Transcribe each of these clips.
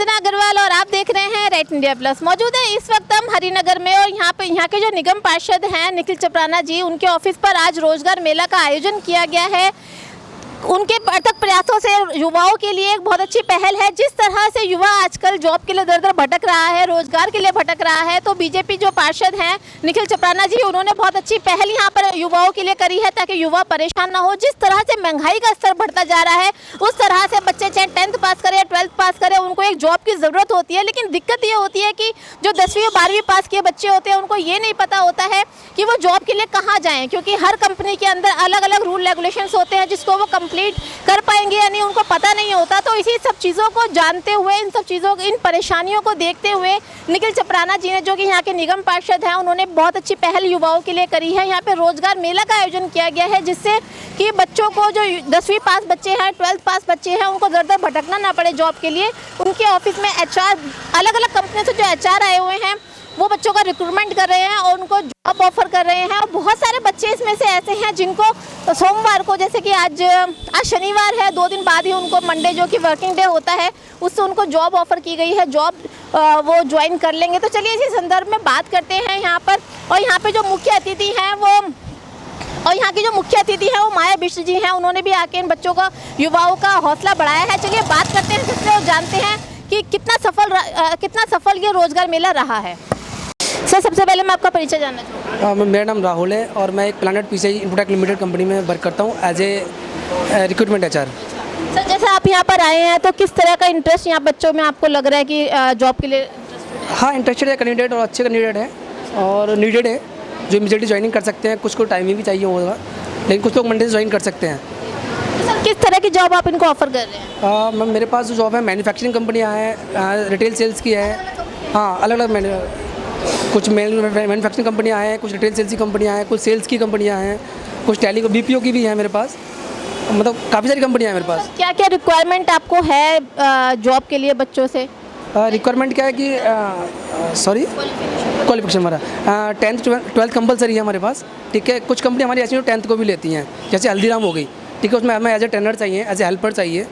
वंदना अग्रवाल और आप देख रहे हैं रेट इंडिया प्लस। मौजूद है इस वक्त हम हरिनगर में और यहाँ के जो निगम पार्षद हैं निखिल चपराना जी, उनके ऑफिस पर आज रोजगार मेला का आयोजन किया गया है। उनके अथक प्रयासों से युवाओं के लिए एक बहुत अच्छी पहल है। जिस तरह से युवा आजकल जॉब के लिए दर दर भटक रहा है, रोजगार के लिए भटक रहा है, तो बीजेपी जो पार्षद हैं निखिल चपराना जी, उन्होंने बहुत अच्छी पहल यहाँ पर युवाओं के लिए करी है ताकि युवा परेशान ना हो। जिस तरह से महंगाई का स्तर बढ़ता जा रहा है, उस तरह से बच्चे चाहे 10th पास करें या 12th पास करें, उनको एक जॉब की ज़रूरत होती है। लेकिन दिक्कत ये होती है कि जो 10वीं और 12वीं पास किए बच्चे होते हैं, उनको ये नहीं पता होता है कि वो जॉब के लिए कहाँ जाएँ, क्योंकि हर कंपनी के अंदर अलग अलग रूल रेगुलेशंस होते हैं जिसको वो कंप्लीट कर पाएंगे या नहीं उनको पता नहीं होता। तो इसी सब चीज़ों को जानते हुए, इन सब चीज़ों, इन परेशानियों को देखते हुए निखिल चपराना जी ने, जो कि यहाँ के निगम पार्षद हैं, उन्होंने बहुत अच्छी पहल युवाओं के लिए करी है। यहाँ पे रोजगार मेला का आयोजन किया गया है जिससे कि बच्चों को, जो 10वीं पास बच्चे हैं, 12th पास बच्चे हैं, उनको दर दर भटकना ना पड़े जॉब के लिए। उनके ऑफिस में HR, अलग अलग कंपनी से जो HR आए हुए हैं, वो बच्चों का रिक्रूटमेंट कर रहे हैं और उनको जॉब ऑफर कर रहे हैं। और बहुत सारे बच्चे इसमें से ऐसे हैं जिनको सोमवार को, जैसे कि आज शनिवार है, 2 दिन बाद ही उनको मंडे, जो कि वर्किंग डे होता है, उससे उनको जॉब ऑफर की गई है। जॉब वो ज्वाइन कर लेंगे। तो चलिए इसी संदर्भ में बात करते हैं यहाँ पर। और यहाँ पे जो मुख्य अतिथि हैं वो माया बिष्ट जी हैं। उन्होंने भी आके इन बच्चों का, युवाओं का हौसला बढ़ाया है। चलिए बात करते हैं सबसे और जानते हैं कि कितना सफल ये रोजगार मेला रहा है। सर, सबसे पहले मैं आपका परिचय जानना चाहूँगा। मेरा नाम राहुल है और मैं एक Planet PCI Infotech limited company में वर्क करता हूँ as a recruitment HR। Sir, जैसे आप यहाँ पर आए हैं तो किस तरह का इंटरेस्ट यहाँ बच्चों में आपको लग रहा है कि जॉब के लिए? हाँ, इंटरेस्टेड है कैंडिडेट और अच्छे कैंडिडेट है और नीडेड है, जो इमीडिएटली ज्वाइनिंग कर सकते हैं। कुछ को टाइमिंग भी चाहिए होगा, लेकिन कुछ लोग मंडे से ज्वाइन कर सकते हैं। तो सर, किस तरह की जॉब आप इनको ऑफर कर रहे हैं? मैम, मेरे पास जो जॉब है मैन्युफैक्चरिंग कंपनियाँ हैं, रिटेल सेल्स की है। हाँ, अलग अलग कुछ मैन्युफैक्चरिंग कंपनियाँ हैं, कुछ रिटेल सेल्स की कंपनियाँ हैं, कुछ सेल्स की कंपनियाँ हैं, कुछ टैली को BPO की भी है मेरे पास। मतलब काफ़ी सारी कंपनियाँ हैं मेरे पास। क्या क्या रिक्वायरमेंट आपको है जॉब के लिए बच्चों से? रिक्वायरमेंट क्या है कि क्वालिफिकेशन हमारा 10th 12th कंपलसरी है हमारे पास। ठीक है, कुछ कंपनी हमारी ऐसी 10th को भी लेती हैं, जैसे हल्दीराम हो गई। ठीक है, उसमें हमें एज ए ट्रेनर चाहिए, एज ए हेल्पर चाहिए,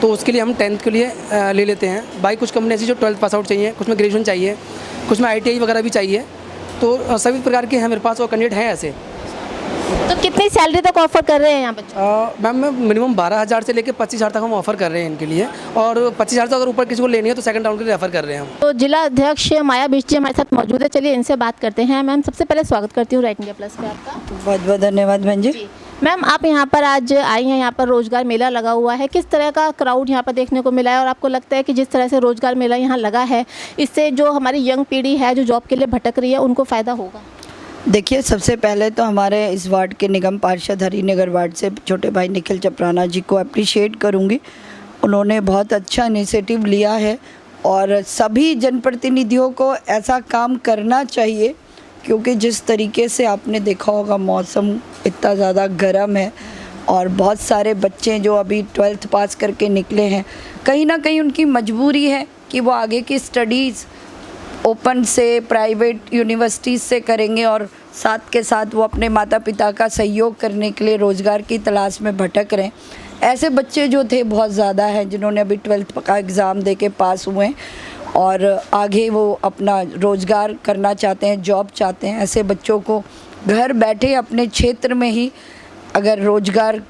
तो उसके लिए हम 10th के लिए ले लेते हैं। बाई कुछ कंपनी ऐसी जो 12th पास आउट चाहिए, कुछ में ग्रेजुएशन चाहिए, कुछ में ITI वगैरह भी चाहिए। तो सभी प्रकार के हैं मेरे पास और कैंडिडेट हैं ऐसे। तो कितनी सैलरी तक ऑफर कर रहे हैं यहाँ बच्चे? मैम, मिनिमम 12,000 से लेकर 25,000 तक हम ऑफर कर रहे हैं इनके लिए, और 25,000 से अगर ऊपर किसी को लेनी है तो सेकंड राउंड के लिए रेफर कर रहे हैं हम। तो जिला अध्यक्ष माया बिष्ट जी हमारे साथ मौजूद है। चलिए इनसे बात करते हैं। मैम, सबसे पहले स्वागत करती हूँ रेट इंडिया प्लस पे आपका। बहुत बहुत धन्यवाद बहन जी। मैम, आप यहाँ पर आज आई हैं, यहाँ पर रोजगार मेला लगा हुआ है। किस तरह का क्राउड यहाँ पर देखने को मिला है और आपको लगता है कि जिस तरह से रोजगार मेला यहाँ लगा है, इससे जो हमारी यंग पीढ़ी है जो जॉब के लिए भटक रही है, उनको फ़ायदा होगा? देखिए, सबसे पहले तो हमारे इस वार्ड के निगम पार्षद हरिनगर वार्ड से छोटे भाई निखिल चपराना जी को अप्रिशिएट करूँगी। उन्होंने बहुत अच्छा इनिशिएटिव लिया है और सभी जनप्रतिनिधियों को ऐसा काम करना चाहिए, क्योंकि जिस तरीके से आपने देखा होगा मौसम इतना ज़्यादा गर्म है और बहुत सारे बच्चे जो अभी 12th पास करके निकले हैं, कहीं ना कहीं उनकी मजबूरी है कि वो आगे की स्टडीज़ ओपन से, प्राइवेट यूनिवर्सिटीज़ से करेंगे और साथ के साथ वो अपने माता पिता का सहयोग करने के लिए रोज़गार की तलाश में भटक रहे हैं। ऐसे बच्चे जो थे बहुत ज़्यादा हैं जिन्होंने अभी 12th का एग्ज़ाम दे के पास हुए हैं और आगे वो अपना रोज़गार करना चाहते हैं, जॉब चाहते हैं। ऐसे बच्चों को घर बैठे अपने क्षेत्र में ही अगर रोज़गार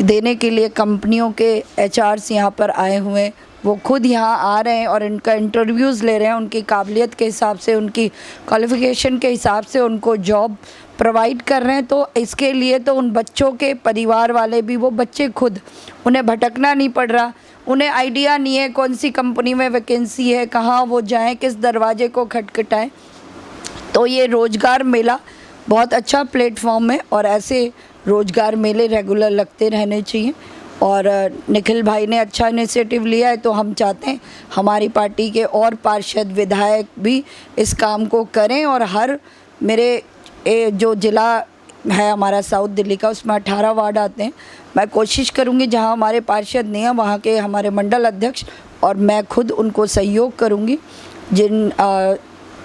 देने के लिए कंपनियों के HRs यहाँ पर आए हुए हैं, वो खुद यहाँ आ रहे हैं और इनका इंटरव्यूज़ ले रहे हैं। उनकी काबिलियत के हिसाब से, उनकी क्वालिफ़िकेशन के हिसाब से उनको जॉब प्रोवाइड कर रहे हैं। तो इसके लिए तो उन बच्चों के परिवार वाले भी, वो बच्चे खुद, उन्हें भटकना नहीं पड़ रहा। उन्हें आइडिया नहीं है कौन सी कंपनी में वैकेंसी है, कहाँ वो जाएं, किस दरवाजे को खटखटाएं। तो ये रोज़गार मेला बहुत अच्छा प्लेटफॉर्म है और ऐसे रोज़गार मेले रेगुलर लगते रहने चाहिए। और निखिल भाई ने अच्छा इनिशिएटिव लिया है, तो हम चाहते हैं हमारी पार्टी के और पार्षद, विधायक भी इस काम को करें। और हर मेरे जो ज़िला है हमारा साउथ दिल्ली का, उसमें 18 वार्ड आते हैं। मैं कोशिश करूंगी जहां हमारे पार्षद नहीं हैं वहाँ के हमारे मंडल अध्यक्ष और मैं खुद उनको सहयोग करूंगी। जिन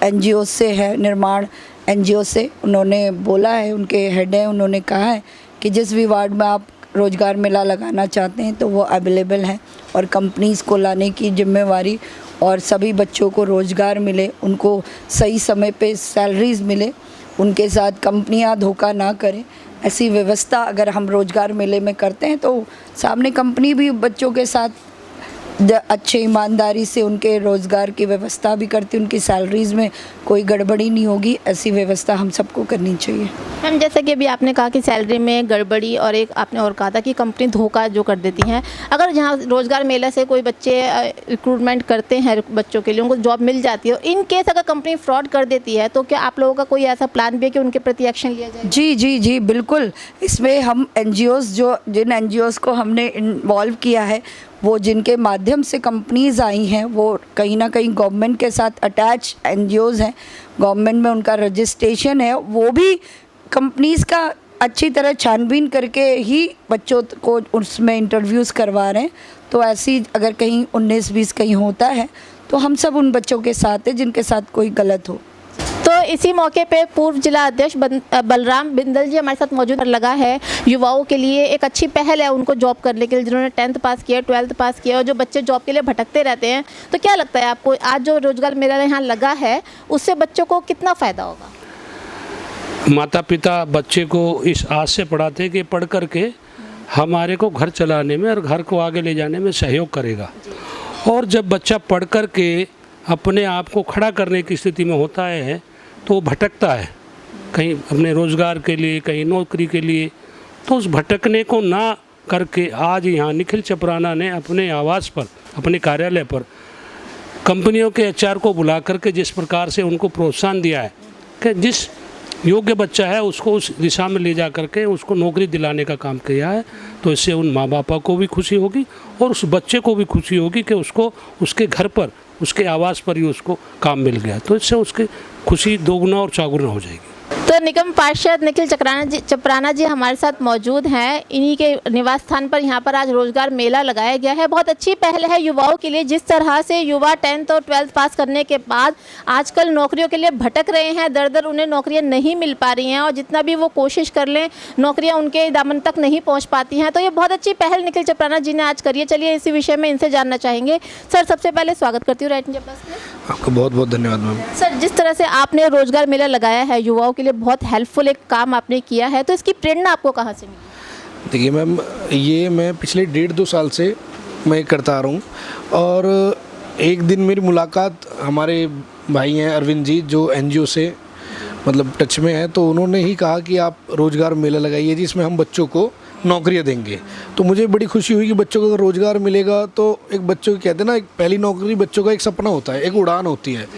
NGO से है, निर्माण NGO से, उन्होंने बोला है, उनके हेड हैं, उन्होंने कहा है कि जिस भी वार्ड में आप रोज़गार मेला लगाना चाहते हैं तो वो अवेलेबल हैं, और कंपनीज़ को लाने की जिम्मेवारी, और सभी बच्चों को रोज़गार मिले, उनको सही समय पे सैलरीज़ मिले, उनके साथ कंपनियां धोखा ना करें, ऐसी व्यवस्था अगर हम रोज़गार मेले में करते हैं तो सामने कंपनी भी बच्चों के साथ अच्छे ईमानदारी से उनके रोज़गार की व्यवस्था भी करती, उनकी सैलरीज़ में कोई गड़बड़ी नहीं होगी। ऐसी व्यवस्था हम सबको करनी चाहिए। मैम, जैसे कि अभी आपने कहा कि सैलरी में गड़बड़ी, और एक आपने और कहा था कि कंपनी धोखा जो कर देती हैं, अगर जहाँ रोज़गार मेला से कोई बच्चे रिक्रूटमेंट करते हैं बच्चों के लिए, उनको जॉब मिल जाती है, इन केस अगर कंपनी फ्रॉड कर देती है तो क्या आप लोगों का कोई ऐसा प्लान भी है कि उनके प्रति एक्शन लिया जाए? जी जी जी बिल्कुल। इसमें हम NGOs जिन NGOs को हमने इन्वॉल्व किया है, वो जिनके माध्यम से कंपनीज़ आई हैं, वो कहीं ना कहीं गवर्नमेंट के साथ अटैच NGOs हैं, गवर्नमेंट में उनका रजिस्ट्रेशन है, वो भी कंपनीज़ का अच्छी तरह छानबीन करके ही बच्चों को उसमें इंटरव्यूज़ करवा रहे हैं। तो ऐसी अगर कहीं 19-20 कहीं होता है तो हम सब उन बच्चों के साथ हैं जिनके साथ कोई गलत हो। तो इसी मौके पे पूर्व जिला अध्यक्ष बलराम बिंदल जी हमारे साथ मौजूद। लगा है युवाओं के लिए एक अच्छी पहल है उनको जॉब करने के लिए, जिन्होंने 10th पास किया, 12th पास किया, और जो बच्चे जॉब के लिए भटकते रहते हैं। तो क्या लगता है आपको, आज जो रोजगार मेला यहाँ लगा है उससे बच्चों को कितना फ़ायदा होगा? माता पिता बच्चे को इस आस से पढ़ाते हैं कि पढ़ करके हमारे को घर चलाने में और घर को आगे ले जाने में सहयोग करेगा, और जब बच्चा पढ़ कर के अपने आप को खड़ा करने की स्थिति में होता है तो वो भटकता है कहीं अपने रोज़गार के लिए, कहीं नौकरी के लिए। तो उस भटकने को ना करके आज यहाँ निखिल चपराना ने अपने आवास पर, अपने कार्यालय पर कंपनियों के HR को बुला करके जिस प्रकार से उनको प्रोत्साहन दिया है कि जिस योग्य बच्चा है उसको उस दिशा में ले जा करके उसको नौकरी दिलाने का काम किया है, तो इससे उन माँ बाप को भी खुशी होगी और उस बच्चे को भी खुशी होगी कि उसको उसके घर पर, उसके आवास पर ही उसको काम मिल गया। तो इससे उसकी खुशी दोगुना और चौगुना हो जाएगी। तो निगम पार्षद निखिल चपराना जी हमारे साथ मौजूद हैं। इन्हीं के निवास स्थान पर यहाँ पर आज रोजगार मेला लगाया गया है। बहुत अच्छी पहल है युवाओं के लिए। जिस तरह से युवा 10th और 12th पास करने के बाद आजकल नौकरियों के लिए भटक रहे हैं, दर दर उन्हें नौकरियाँ नहीं मिल पा रही हैं, और जितना भी वो कोशिश कर लें नौकरियाँ उनके दामन तक नहीं पहुँच पाती हैं। तो ये बहुत अच्छी पहल निखिल चपराना जी ने आज करी है। चलिए इसी विषय में इनसे जानना चाहेंगे। सर, सबसे पहले स्वागत करती हूँ राइट इंडिया प्लस में। आपका बहुत बहुत धन्यवाद मैम। सर, जिस तरह से आपने रोजगार मेला लगाया है, युवाओं के लिए बहुत हेल्पफुल एक काम आपने किया है, तो इसकी प्रेरणा आपको कहाँ से मिली? देखिए मैम, ये मैं पिछले 1.5-2 साल से मैं करता आ रहा हूँ, और एक दिन मेरी मुलाकात हमारे भाई हैं अरविंद जी जो NGO से मतलब टच में है, तो उन्होंने ही कहा कि आप रोज़गार मेला लगाइए जिसमें हम बच्चों को नौकरियां देंगे। तो मुझे बड़ी खुशी हुई कि बच्चों को अगर रोज़गार मिलेगा तो एक बच्चों को कहते हैं ना, एक पहली नौकरी बच्चों का एक सपना होता है, एक उड़ान होती है।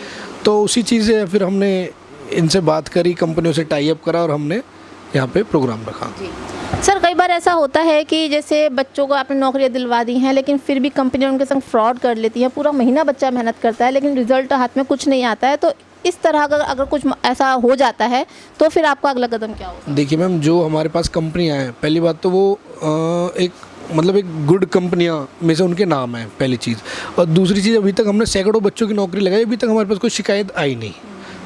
तो उसी चीज़ से फिर हमने इनसे बात करी, कंपनियों से टाई अप करा और हमने यहाँ पे प्रोग्राम रखा। सर, कई बार ऐसा होता है कि जैसे बच्चों को आपने नौकरियां दिलवा दी हैं, लेकिन फिर भी कंपनियां उनके संग फ्रॉड कर लेती हैं। पूरा महीना बच्चा मेहनत करता है लेकिन रिजल्ट हाथ में कुछ नहीं आता है। तो इस तरह का अगर कुछ ऐसा हो जाता है तो फिर आपका अगला कदम क्या होगा? देखिए मैम, जो हमारे पास कंपनियाँ हैं, पहली बात तो वो एक गुड कंपनियाँ में से उनके नाम है, पहली चीज़। और दूसरी चीज़, अभी तक हमने सैकड़ों बच्चों की नौकरी लगाई, अभी तक हमारे पास कोई शिकायत आई नहीं।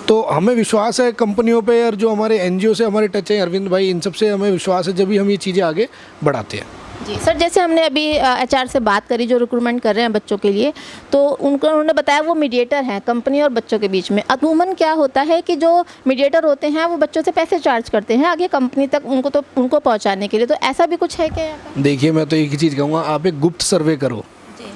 तो हमें विश्वास है कंपनियों पे, और जो हमारे NGO से हमारे टच है अरविंद भाई, इन सब से हमें विश्वास है जब भी हम ये चीज़ें आगे बढ़ाते हैं। जी सर, जैसे हमने अभी HR से बात करी जो रिक्रूटमेंट कर रहे हैं बच्चों के लिए, तो उन्होंने बताया वो मीडिएटर हैं कंपनी और बच्चों के बीच में। अमूमन क्या होता है कि जो मीडिएटर होते हैं वो बच्चों से पैसे चार्ज करते हैं आगे कंपनी तक उनको पहुंचाने के लिए। तो ऐसा भी कुछ है क्या यहाँ पर? देखिए, मैं तो एक ही चीज़ कहूँगा, आप एक गुप्त सर्वे करो,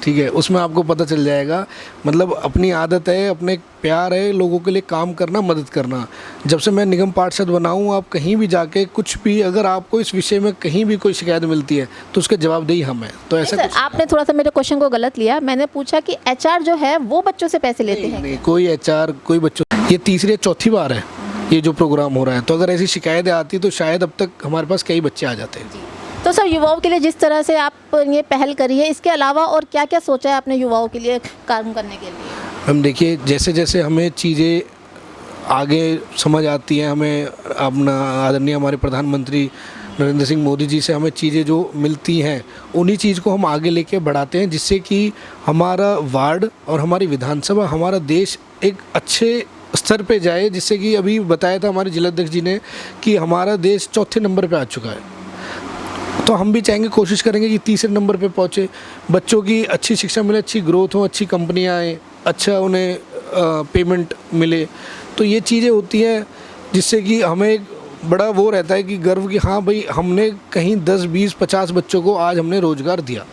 ठीक है, उसमें आपको पता चल जाएगा। मतलब अपनी आदत है, अपने प्यार है लोगों के लिए काम करना, मदद करना। जब से मैं निगम पार्षद बना हूँ, आप कहीं भी जाके कुछ भी, अगर आपको इस विषय में कहीं भी कोई शिकायत मिलती है तो उसके जवाबदेही हम हैं। तो ऐसा सर, आपने थोड़ा सा मेरे क्वेश्चन को गलत लिया। मैंने पूछा कि HR जो है वो बच्चों से पैसे लेते हैं? नहीं, कोई HR कोई बच्चों, ये तीसरी या चौथी बार है ये जो प्रोग्राम हो रहा है। तो अगर ऐसी शिकायतें आती तो शायद अब तक हमारे पास कई बच्चे आ जाते हैं। तो सर, युवाओं के लिए जिस तरह से आप ये पहल करी है, इसके अलावा और क्या क्या सोचा है आपने युवाओं के लिए काम करने के लिए? हम देखिए, जैसे जैसे हमें चीज़ें आगे समझ आती हैं, हमें अपना आदरणीय हमारे प्रधानमंत्री नरेंद्र सिंह मोदी जी से हमें चीज़ें जो मिलती हैं, उन्हीं चीज़ को हम आगे लेके बढ़ाते हैं, जिससे कि हमारा वार्ड और हमारी विधानसभा, हमारा देश एक अच्छे स्तर पे जाए। जिससे कि अभी बताया था हमारे जिलाध्यक्ष जी ने कि हमारा देश 4थे नंबर पे आ चुका है। तो हम भी चाहेंगे, कोशिश करेंगे कि तीसरे नंबर पे पहुँचे, बच्चों की अच्छी शिक्षा मिले, अच्छी ग्रोथ हो, अच्छी कंपनियाँ आएँ, अच्छा उन्हें पेमेंट मिले। तो ये चीज़ें होती हैं जिससे कि हमें एक बड़ा वो रहता है कि गर्व कि हाँ भाई हमने कहीं 10, 20, 50 बच्चों को आज हमने रोज़गार दिया।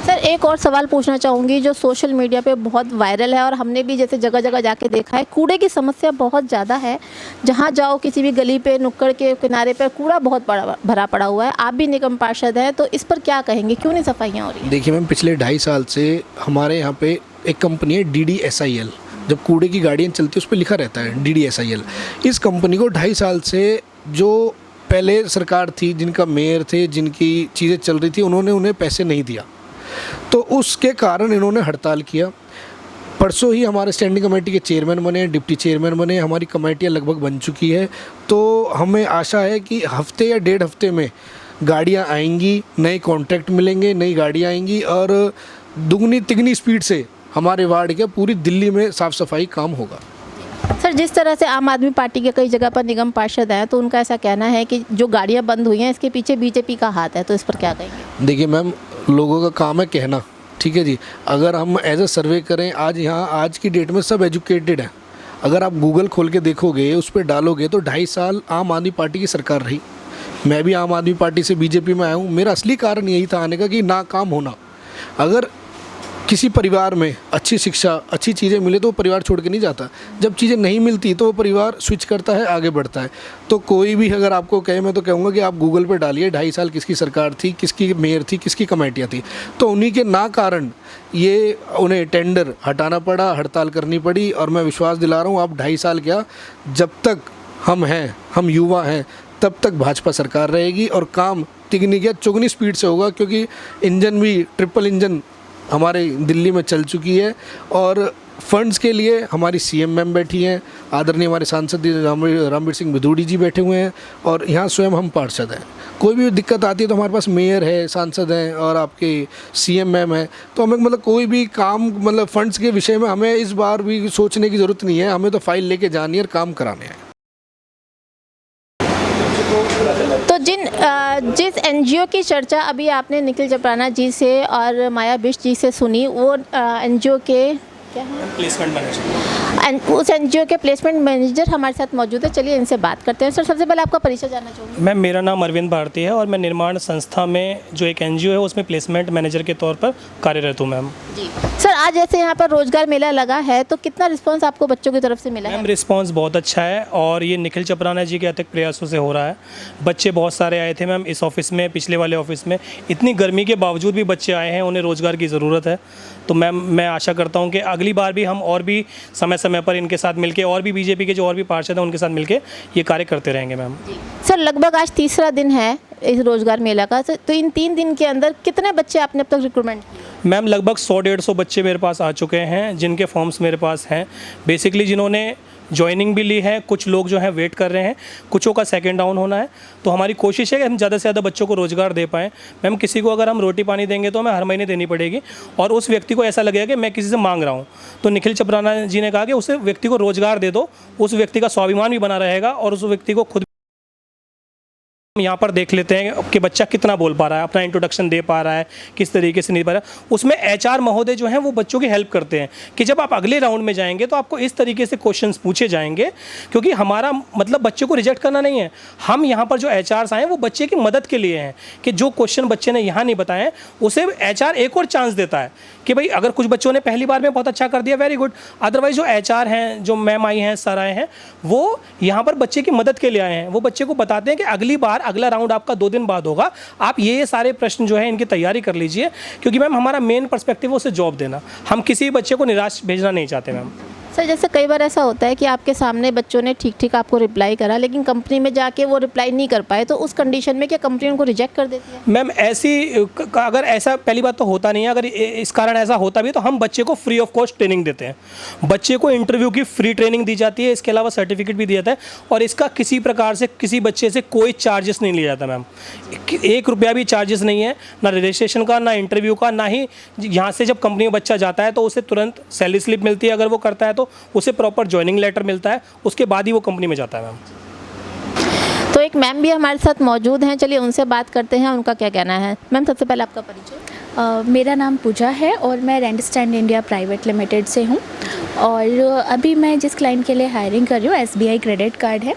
सर एक और सवाल पूछना चाहूँगी जो सोशल मीडिया पे बहुत वायरल है और हमने भी जैसे जगह जगह जाके देखा है, कूड़े की समस्या बहुत ज़्यादा है। जहाँ जाओ किसी भी गली पे, नुक्कड़ के किनारे पर कूड़ा बहुत बड़ा भरा पड़ा हुआ है। आप भी निगम पार्षद हैं, तो इस पर क्या कहेंगे, क्यों नहीं सफाइयाँ हो रही हैं? देखिए मैम, पिछले 2.5 साल से हमारे यहाँ पे एक कंपनी है DDSIL, जब कूड़े की गाड़ियाँ चलती है उस पर लिखा रहता है DDSIL। इस कंपनी को 2.5 साल से जो पहले सरकार थी, जिनका मेयर थे, जिनकी चीज़ें चल रही थी, उन्होंने उन्हें पैसे नहीं दिया, तो उसके कारण इन्होंने हड़ताल किया। परसों ही हमारे स्टैंडिंग कमेटी के चेयरमैन बने, डिप्टी चेयरमैन बने, हमारी कमेटियाँ लगभग बन चुकी है। तो हमें आशा है कि हफ्ते या 1.5 हफ्ते में गाड़ियाँ आएंगी, नए कॉन्ट्रैक्ट मिलेंगे, नई गाड़ियाँ आएंगी और दुगनी तिगनी स्पीड से हमारे वार्ड के पूरी दिल्ली में साफ़ सफाई काम होगा। सर जिस तरह से आम आदमी पार्टी के कई जगह पर निगम पार्षद हैं, तो उनका ऐसा कहना है कि जो गाड़ियाँ बंद हुई हैं इसके पीछे बीजेपी का हाथ है, तो इस पर क्या कहेंगे? देखिए मैम, लोगों का काम है कहना, ठीक है जी। अगर हम एज अ सर्वे करें, आज की डेट में सब एजुकेटेड हैं। अगर आप गूगल खोल के देखोगे, उस पर डालोगे तो 2.5 साल आम आदमी पार्टी की सरकार रही। मैं भी आम आदमी पार्टी से बीजेपी में आया हूँ। मेरा असली कारण यही था आने का कि नाकाम होना। अगर किसी परिवार में अच्छी शिक्षा, अच्छी चीज़ें मिले तो वो परिवार छोड़ के नहीं जाता। जब चीज़ें नहीं मिलती तो वो परिवार स्विच करता है, आगे बढ़ता है। तो कोई भी अगर आपको कहे, मैं तो कहूँगा कि आप गूगल पे डालिए 2.5 साल किसकी सरकार थी, किसकी मेयर थी, किसकी कमेटियाँ थी, तो उन्हीं के ना कारण ये उन्हें टेंडर हटाना पड़ा, हड़ताल करनी पड़ी। और मैं विश्वास दिला रहा हूँ, आप 2.5 साल क्या, जब तक हम हैं, हम युवा हैं, तब तक भाजपा सरकार रहेगी और काम तिगनी क्या चुगनी स्पीड से होगा, क्योंकि इंजन भी ट्रिपल इंजन हमारे दिल्ली में चल चुकी है। और फंड्स के लिए हमारी CM मैम बैठी हैं, आदरणीय हमारे सांसद रामवीर सिंह बिधूड़ी जी बैठे हुए हैं, और यहाँ स्वयं हम पार्षद हैं। कोई भी दिक्कत आती है तो हमारे पास मेयर है, सांसद हैं और आपके CM मैम है। तो हमें मतलब कोई भी काम, मतलब फंड्स के विषय में हमें इस बार भी सोचने की ज़रूरत नहीं है। हमें तो फाइल लेके जानी है और काम कराने हैं। तो जिस NGO की चर्चा अभी आपने निखिल चपराना जी से और माया बिष्ट जी से सुनी, वो NGO के क्या है, प्लेसमेंट मैनेजर, उस NGO के प्लेसमेंट मैनेजर हमारे साथ मौजूद है। चलिए इनसे बात करते हैं। सर सबसे पहले आपका परिचय जानना चाहूँगी। मैम मेरा नाम अरविंद भारती है और मैं निर्माण संस्था में जो एक NGO है उसमें प्लेसमेंट मैनेजर के तौर पर कार्यरत हूँ मैम। जी सर, आज जैसे यहाँ पर रोजगार मेला लगा है, तो कितना रिस्पांस आपको बच्चों की तरफ से मिला है? मैम रिस्पांस बहुत अच्छा है और ये निखिल चपराना जी के अथक प्रयासों से हो रहा है। बच्चे बहुत सारे आए थे मैम इस ऑफिस में, पिछले वाले ऑफिस में। इतनी गर्मी के बावजूद भी बच्चे आए हैं, उन्हें रोज़गार की ज़रूरत है। तो मैम मैं आशा करता हूँ कि अगली बार भी हम और भी समय समय पर इनके साथ मिलके, और भी बीजेपी के जो और भी पार्षद हैं उनके साथ मिलके ये कार्य करते रहेंगे मैम। सर लगभग आज तीसरा दिन है इस रोजगार मेला का, तो इन 3 दिन के अंदर कितने बच्चे आपने अब तक रिक्रूटमेंट किए? मैम लगभग 100-150 बच्चे मेरे पास आ चुके हैं, जिनके फॉर्म्स मेरे पास हैं। बेसिकली जिन्होंने ज्वाइनिंग भी ली है, कुछ लोग जो हैं वेट कर रहे हैं, कुछों का सेकंड डाउन होना है। तो हमारी कोशिश है कि हम ज़्यादा से ज़्यादा बच्चों को रोज़गार दे पाएँ। मैम किसी को अगर हम रोटी पानी देंगे तो हमें हर महीने देनी पड़ेगी, और उस व्यक्ति को ऐसा लगेगा कि मैं किसी से मांग रहा हूँ। तो निखिल चपराना जी ने कहा कि उस व्यक्ति को रोज़गार दे दो, उस व्यक्ति का स्वाभिमान भी बना रहेगा और उस व्यक्ति को खुद। हम यहाँ पर देख लेते हैं कि बच्चा कितना बोल पा रहा है, अपना इंट्रोडक्शन दे पा रहा है, किस तरीके से नहीं पा रहा है। उसमें HR महोदय जो हैं वो बच्चों की हेल्प करते हैं कि जब आप अगले राउंड में जाएंगे तो आपको इस तरीके से क्वेश्चंस पूछे जाएंगे, क्योंकि हमारा मतलब बच्चे को रिजेक्ट करना नहीं है। हम यहाँ पर जो HRs आए हैं वो बच्चे की मदद के लिए हैं कि जो क्वेश्चन बच्चे ने यहाँ नहीं बताए उसे HR एक और चांस देता है कि भाई अगर कुछ बच्चों ने पहली बार में बहुत अच्छा कर दिया, वेरी गुड। अदरवाइज जो HR हैं, जो मैम आई हैं, सर आए हैं, वो यहाँ पर बच्चे की मदद के लिए आए हैं। वो बच्चे को बताते हैं कि अगली बार अगला राउंड आपका 2 दिन बाद होगा, आप ये सारे प्रश्न जो है इनकी तैयारी कर लीजिए, क्योंकि मैम हमारा मेन पर्सपेक्टिव है उसे जॉब देना। हम किसी बच्चे को निराश भेजना नहीं चाहते मैम। सर जैसे कई बार ऐसा होता है कि आपके सामने बच्चों ने ठीक ठीक आपको रिप्लाई करा, लेकिन कंपनी में जाके वो रिप्लाई नहीं कर पाए, तो उस कंडीशन में क्या कंपनी उनको रिजेक्ट कर देती है? मैम ऐसी अगर ऐसा पहली बात तो होता नहीं है। अगर इस कारण ऐसा होता भी तो हम बच्चे को फ्री ऑफ कॉस्ट ट्रेनिंग देते हैं। बच्चे को इंटरव्यू की फ्री ट्रेनिंग दी जाती है, इसके अलावा सर्टिफिकेट भी दिया जाता है, और इसका किसी प्रकार से किसी बच्चे से कोई चार्जेस नहीं लिया जाता मैम। 1 रुपया भी चार्जेस नहीं है, ना रजिस्ट्रेशन का, ना इंटरव्यू का, ना ही यहाँ से जब कंपनी में बच्चा जाता है तो उसे तुरंत सैलरी स्लिप मिलती है। अगर वो करता है तो उसे प्रॉपर ज्वाइनिंग लेटर मिलता है, उसके बाद ही वो कंपनी में जाता है मैम। तो एक मैम भी हमारे साथ मौजूद हैं, चलिए उनसे बात करते हैं, उनका क्या कहना है। मैम सबसे पहले आपका परिचय। मेरा नाम पूजा है और मैं rent stand India private limited से हूँ और अभी मैं जिस क्लाइंट के लिए हायरिंग कर रही हूँ SBI क्रेडिट कार्ड है।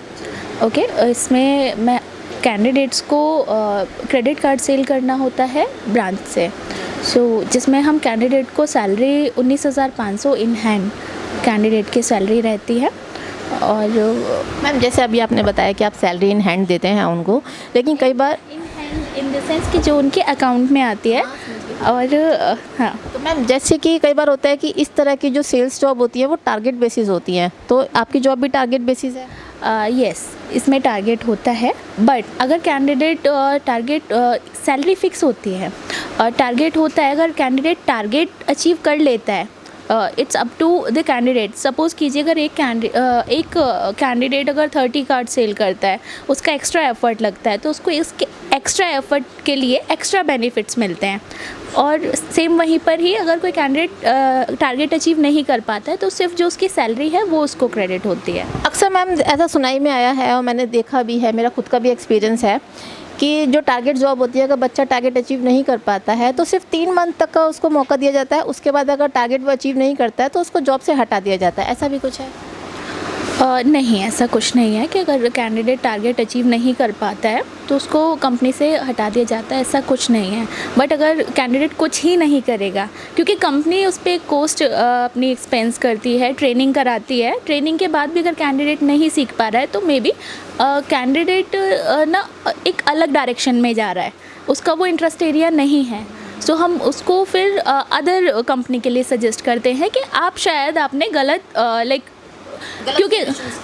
ओके, इसमें मैं कैंडिडेट्स को क्रेडिट कार्ड सेल करना होता है ब्रांच से। जिसमें हम कैंडिडेट को सैलरी 19,500 इन हैंड कैंडिडेट की सैलरी रहती है। और मैम जैसे अभी आपने बताया कि आप सैलरी इन हैंड देते हैं उनको, लेकिन कई बार in hand in the sense कि जो उनके अकाउंट में आती है। और हाँ, तो मैम जैसे कि कई बार होता है कि इस तरह की जो सेल्स जॉब होती है वो टारगेट बेसिस होती हैं, तो आपकी जॉब भी टारगेट बेसिस है? यस, इसमें टारगेट होता है, बट अगर कैंडिडेट टारगेट सैलरी फिक्स होती है और टारगेट होता है, अगर कैंडिडेट टारगेट अचीव कर लेता है, it's up to the candidate. Suppose कीजिए अगर एक कैंडिडेट अगर 30 कार्ड सेल करता है, उसका एक्स्ट्रा एफर्ट लगता है, तो उसको इसके एक्स्ट्रा एफर्ट के लिए एक्स्ट्रा बेनिफिट्स मिलते हैं। और सेम वहीं पर ही अगर कोई कैंडिडेट टारगेट अचीव नहीं कर पाता है, तो सिर्फ जो उसकी सैलरी है वो उसको क्रेडिट होती है। अक्सर मैम ऐसा सुनाई में आया है और मैंने देखा भी है, मेरा खुद का भी एक्सपीरियंस है कि जो टारगेट जॉब होती है, अगर बच्चा टारगेट अचीव नहीं कर पाता है तो सिर्फ 3 मंथ तक का उसको मौका दिया जाता है। उसके बाद अगर टारगेट वो अचीव नहीं करता है तो उसको जॉब से हटा दिया जाता है। ऐसा भी कुछ है? नहीं, ऐसा कुछ नहीं है कि अगर कैंडिडेट टारगेट अचीव नहीं कर पाता है तो उसको कंपनी से हटा दिया जाता है, ऐसा कुछ नहीं है। बट अगर कैंडिडेट कुछ ही नहीं करेगा, क्योंकि कंपनी उस पर कॉस्ट अपनी एक्सपेंस करती है, ट्रेनिंग कराती है, ट्रेनिंग के बाद भी अगर कैंडिडेट नहीं सीख पा रहा है तो मे बी कैंडिडेट ना एक अलग डायरेक्शन में जा रहा है, उसका वो इंटरेस्ट एरिया नहीं है। सो हम उसको फिर अदर कंपनी के लिए सजेस्ट करते हैं कि आप शायद आपने गलत क्योंकि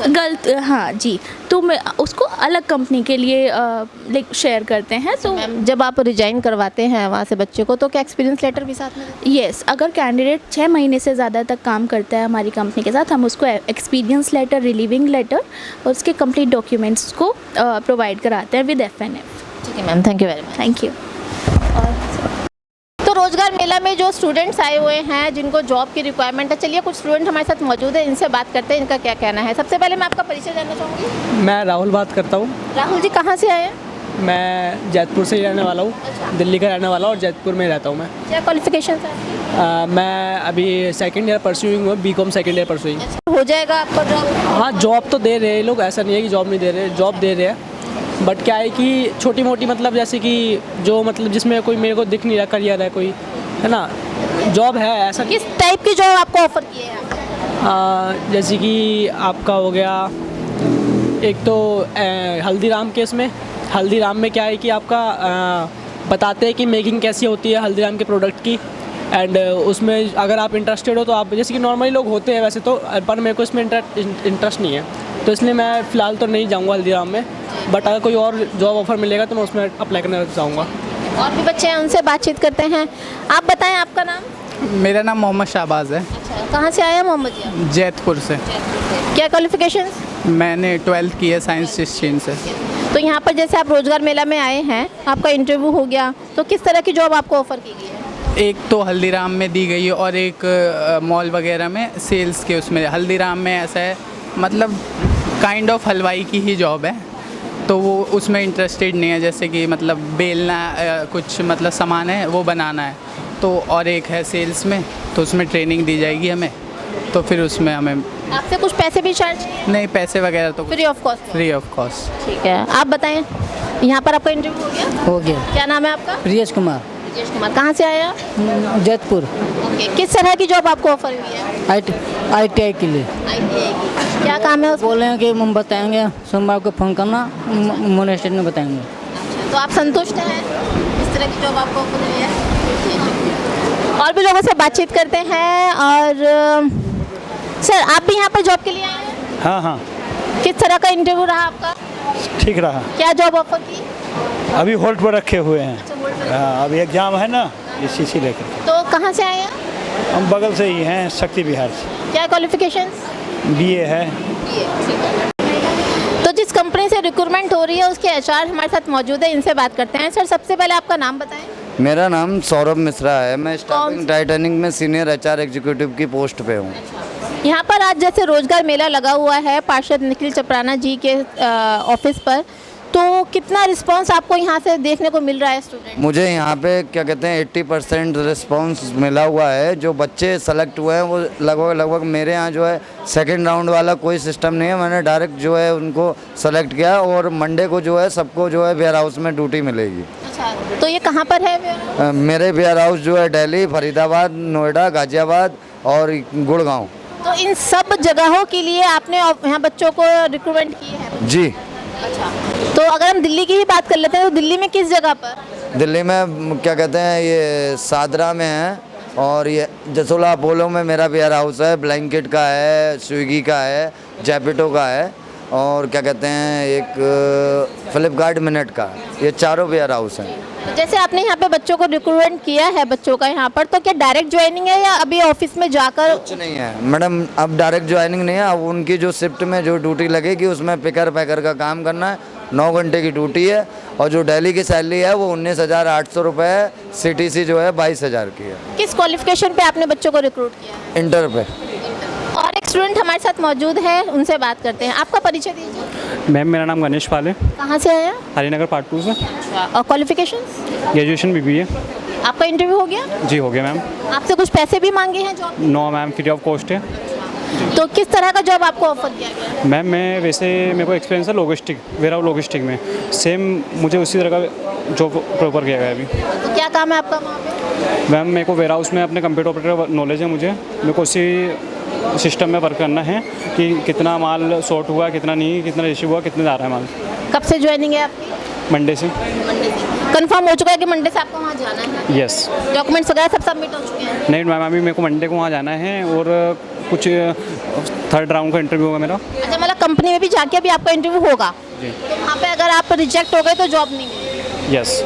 गलत, हाँ जी, तो मैं उसको अलग कंपनी के लिए शेयर करते हैं। सो जब आप रिजाइन करवाते हैं वहाँ से बच्चे को, तो क्या एक्सपीरियंस लेटर भी साथ में देते हैं? यस, अगर कैंडिडेट 6 महीने से ज़्यादा तक काम करता है हमारी कंपनी के साथ, हम उसको एक्सपीरियंस लेटर, रिलीविंग लेटर और उसके कंप्लीट डॉक्यूमेंट्स को प्रोवाइड कराते हैं विद FNF। ठीक है ma'am, thank you very much. Thank you. तो रोजगार मेला में जो स्टूडेंट्स आए हुए हैं जिनको जॉब की रिक्वायरमेंट है, चलिए कुछ स्टूडेंट हमारे साथ मौजूद है, इनसे बात करते हैं, इनका क्या कहना है। सबसे पहले मैं आपका परिचय जानना चाहूँगी। मैं राहुल बात करता हूँ। राहुल जी कहाँ से आए हैं? मैं जैतपुर से ही रहने वाला हूँ। दिल्ली का रहने वाला हूँ और जैतपुर में रहता हूँ मैं। क्या क्वालिफिकेशन है आपकी? मैं अभी सेकंड ईयर परस्यूइंग हूँ, BCom सेकंड ईयर परस्यूइंग। हो जाएगा आपका जॉब? हाँ, जॉब तो दे रहे हैं लोग, ऐसा नहीं है कि जॉब नहीं दे रहे, जॉब दे रहे हैं। बट क्या है कि छोटी मोटी, मतलब जैसे कि जो मतलब जिसमें कोई मेरे को दिख नहीं रहा करियर है कोई, है ना, जॉब है ऐसा। किस टाइप की जॉब आपको ऑफर किए हैं? जैसे कि आपका हो गया एक तो हल्दीराम के, इसमें हल्दीराम में क्या है कि आपका बताते हैं कि मेकिंग कैसी होती है हल्दीराम के प्रोडक्ट की, एंड उसमें अगर आप इंटरेस्टेड हो तो आप, जैसे कि नॉर्मली लोग होते हैं वैसे तो, पर मेरे को इसमें इंटरेस्ट नहीं है, तो इसलिए मैं फ़िलहाल तो नहीं जाऊँगा हल्दीराम में। बट अगर कोई और जॉब ऑफर मिलेगा तो मैं उसमें अप्लाई करना चाहूँगा। और भी बच्चे हैं, उनसे बातचीत करते हैं। आप बताएं आपका नाम। मेरा नाम मोहम्मद शाहबाज है। अच्छा, कहाँ से आए हैं मोहम्मद जी आप? जैतपुर से। क्या क्वालिफिकेशंस? मैंने 12th की है साइंस स्ट्रीम से। तो यहाँ पर जैसे आप रोजगार मेला में आए हैं, आपका इंटरव्यू हो गया, तो किस तरह की जॉब आपको ऑफर की गई है? एक तो हल्दीराम में दी गई है और एक मॉल वगैरह में सेल्स के उसमें। हल्दीराम में ऐसा है, मतलब काइंड ऑफ हलवाई की ही जॉब है, तो वो उसमें इंटरेस्टेड नहीं है, जैसे कि मतलब बेलना कुछ मतलब सामान है वो बनाना है, तो और एक है सेल्स में, तो उसमें ट्रेनिंग दी जाएगी हमें, तो फिर उसमें हमें आपसे कुछ पैसे भी चार्ज? नहीं, पैसे वगैरह तो free of cost? Free of cost. ठीक है, आप बताएं, यहाँ पर आपका इंटरव्यू हो गया? हो गया। क्या नाम है आपका? प्रियेश कुमार। ब्रजेश कुमार, कहाँ से आए आप? जैतपुर। ओके, किस तरह की जॉब आपको ऑफर हुई है? ITI के लिए। ITI की क्या काम है उसमें? बोल रहे हैं कि हम बताएंगे, सोमवार को फ़ोन करना, मोन स्टेट में बताएंगे। अच्छा, तो आप संतुष्ट हैं इस तरह की जॉब आपको ऑफर हुई है? ठीक है, और भी लोगों से बातचीत करते हैं। और सर, आप भी यहाँ पर जॉब के लिए आए हैं? हाँ हाँ, किस तरह का इंटरव्यू रहा आपका? ठीक रहा। क्या जॉब ऑफर की? अभी होल्ड पर रखे हुए हैं। अच्छा, बोल रहे हैं। हाँ, अभी एग्जाम है ना, इसी लेकर। तो कहाँ से आए हैं? हम बगल से ही हैं, शक्ति विहार से। क्या क्वालिफिकेशंस? BA है। तो जिस कंपनी से रिक्रूटमेंट हो रही है उसके HR हमारे साथ मौजूद है, इनसे बात करते हैं। सर, सबसे पहले आपका नाम बताएं। मेरा नाम सौरभ मिश्रा है। मैं स्टाफिंग टाइटनिंग में सीनियर HR एग्जीक्यूटिव की पोस्ट पे हूँ। यहाँ पर आज जैसे रोजगार मेला लगा हुआ है पार्षद निखिल चपराना जी के ऑफिस पर, तो कितना रिस्पांस आपको यहाँ से देखने को मिल रहा है स्टूडेंट? मुझे यहाँ पे क्या कहते हैं 80% रिस्पांस मिला हुआ है। जो बच्चे सेलेक्ट हुए हैं वो लगभग मेरे यहाँ जो है सेकंड राउंड वाला कोई सिस्टम नहीं है। मैंने डायरेक्ट जो है उनको सेलेक्ट किया और मंडे को जो है सबको जो है वेयर हाउस में ड्यूटी मिलेगी। अच्छा, तो ये कहाँ पर है? मेरे वेयर हाउस जो है दिल्ली, फरीदाबाद, नोएडा, गाजियाबाद और गुड़गांव। तो इन सब जगहों के लिए आपने यहाँ बच्चों को रिक्रूटमेंट की है? जी। अच्छा, तो अगर हम दिल्ली की ही बात कर लेते हैं तो दिल्ली में किस जगह पर? दिल्ली में क्या कहते हैं ये सादरा में है और ये जसोला अपोलो में मेरा वेयर हाउस है। ब्लैंकेट का है, स्विगी का है, जैपिटो का है और क्या कहते हैं एक फ्लिपकार्ट मिनट का। ये चारों वेयर हाउस हैं। जैसे आपने यहाँ पे बच्चों को रिक्रूटमेंट किया है बच्चों का यहाँ पर, तो क्या डायरेक्ट ज्वाइनिंग है या अभी ऑफिस में जाकर? कुछ नहीं है मैडम, अब डायरेक्ट ज्वाइनिंग नहीं है। अब उनकी जो शिफ्ट में जो ड्यूटी लगेगी उसमें पिकर पैकर का काम करना है। 9 घंटे की ड्यूटी है और जो दिल्ली की सैलरी है वो 19,800 रुपये है। CTC जो है 22,000 की है। किस क्वालिफिकेशन पे आपने बच्चों को रिक्रूट किया है? इंटर पे। और एक स्टूडेंट हमारे साथ मौजूद है, उनसे बात करते हैं। आपका परिचय दीजिए। मैम मेरा नाम गणेश पाल है। कहाँ से आए हैं? हरिनगर पार्ट 2 से। अच्छा, और क्वालिफिकेशंस? Graduation BBA। आपका इंटरव्यू हो गया? जी हो गया मैम। आपसे कुछ पैसे भी मांगे हैं job? No ma'am, free of cost है। तो किस तरह का जॉब आपको ऑफर किया गया? मैम मैं वैसे मेरे को एक्सपीरियंस है लॉजिस्टिक, वेयरहाउस लॉजिस्टिक में। सेम मुझे उसी तरह का जॉब प्रॉपर किया गया है अभी। तो क्या काम है आपका वहाँ पे? मैम मेरे को वेयरहाउस में अपने कंप्यूटर ऑपरेटर नॉलेज है। मेरे को उसी सिस्टम में वर्क करना है कि कितना माल सॉर्ट हुआ, कितना नहीं, कितना रिसीव हुआ, कितने जा रहा है माल। कब से ज्वाइनिंग है आपकी? मंडे से। कंफर्म हो चुका है कि मंडे से आपको वहाँ जाना है? यस। डॉक्यूमेंट्स वगैरह सब सबमिट हो चुके हैं? नहीं मैम, अभी मेरे को मंडे को वहाँ जाना है और कुछ 3rd राउंड का इंटरव्यू होगा मेरा। अच्छा, मतलब कंपनी में भी जाके अभी आपका इंटरव्यू होगा? जी। तो वहाँ पे अगर आप रिजेक्ट हो गए तो जॉब नहीं मिलेगी? यस।